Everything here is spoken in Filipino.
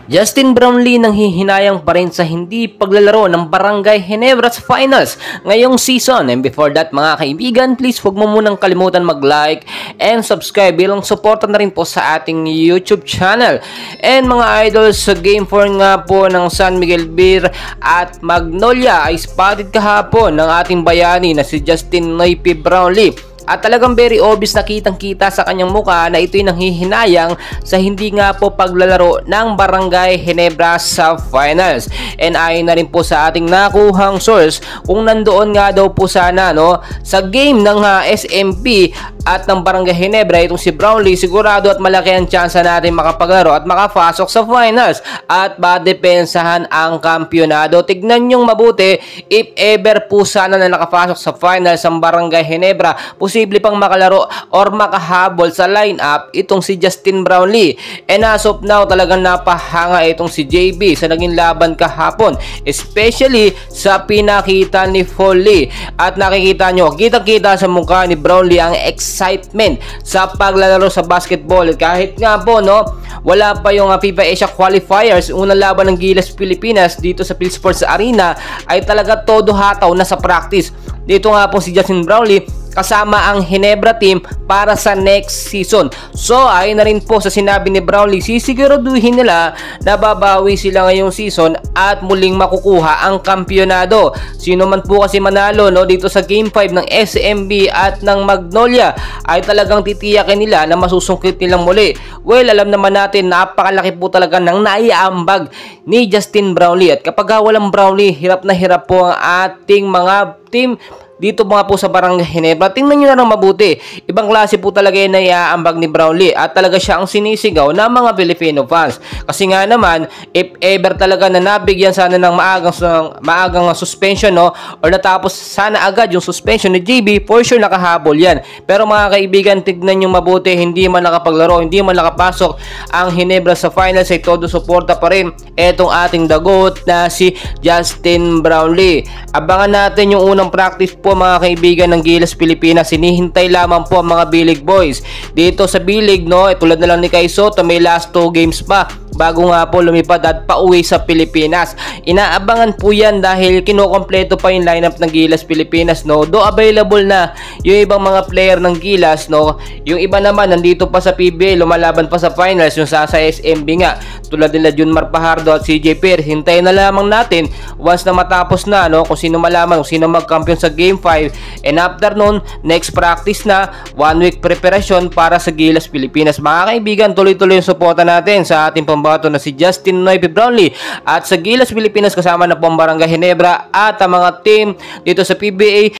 Justin Brownlee nanghihinayang pa rin sa hindi paglalaro ng Barangay Ginebra sa finals ngayong season. And before that mga kaibigan, please huwag mo munang kalimutan mag-like and subscribe bilang suporta na rin po sa ating YouTube channel. And mga idols, sa Game 4 nga po ng San Miguel Beer at Magnolia ay spotted kahapon ng ating bayani na si Justin Noypi Brownlee. At talagang very obvious na kitang-kita sa kanyang mukha na ito'y nanghihinayang sa hindi nga po paglalaro ng Barangay Ginebra sa finals. And ayon na rin po sa ating nakuhang source, kung nandoon nga daw po sana sa game ng SMP at ng Barangay Ginebra itong si Brownlee, sigurado at malaki ang tsansa natin makapaglaro at makapasok sa finals at madepensahan ang kampyonado. Tignan nyong mabuti, if ever po sana na nakapasok sa finals ang Barangay Ginebra, posible pang makalaro or makahabol sa lineup itong si Justin Brownlee. And as of now, talagang napahanga itong si JB sa naging laban kahapon, especially sa pinakita ni Foley. At nakikita nyo, kitang-kita sa mukha ni Brownlee ang excitement sa paglalaro sa basketball. Kahit nga po wala pa yung FIBA Asia Qualifiers, unang laban ng Gilas Pilipinas dito sa PhilSports Arena, ay talaga todo hataw na sa practice. Dito nga po si Justin Brownlee kasama ang Ginebra team para sa next season. So ayon na rin po sa sinabi ni Brownlee, sisiguraduhin nila na babawi sila ngayong season at muling makukuha ang kampyonado. Sino man po kasi manalo dito sa Game 5 ng SMB at ng Magnolia ay talagang titiyakin nila na masusungkit nilang muli. Well, alam naman natin napakalaki po talaga ng naiambag ni Justin Brownlee, at kapag walang Brownlee, hirap na hirap po ang ating mga team dito mga po sa Barangay Ginebra. Tingnan nyo na lang mabuti. Ibang klase po talaga yung naiaambag ni Brownlee at talaga siya ang sinisigaw ng mga Filipino fans. Kasi nga naman, if ever talaga na nabigyan sana ng maagang suspension or natapos sana agad yung suspension ni JB, for sure nakahabol yan. Pero mga kaibigan, tignan nyo mabuti, hindi man nakapaglaro, hindi man nakapasok ang Ginebra sa finals, ay todo suporta pa rin etong ating dagot na si Justin Brownlee. Abangan natin yung unang practice po mga kaibigan ng Gilas Pilipinas. Hinihintay lamang po ang mga Bilig Boys dito sa Bilig, tulad na lang ni Kai Soto, may last 2 games pa bago nga po lumipad at pauwi sa Pilipinas. Inaabangan po yan dahil kinokompleto pa yung lineup ng Gilas Pilipinas, do available na yung ibang mga player ng Gilas, yung iba naman nandito pa sa PBA, lumalaban pa sa finals, yung sa SMB nga, tulad nila Junmar Pajardo at CJ Perez. Hintayin na lamang natin once na matapos na kung sino malaman, kung sino magkampiyon sa Game 5, and after nun, next practice na, 1 week preparation para sa Gilas Pilipinas. Mga kaibigan, tuloy-tuloy yung suporta natin sa ating pambato na si Justin Noypi Brownlee at sa Gilas Pilipinas, kasama na po ang Barangay Ginebra at ang mga team dito sa PBA.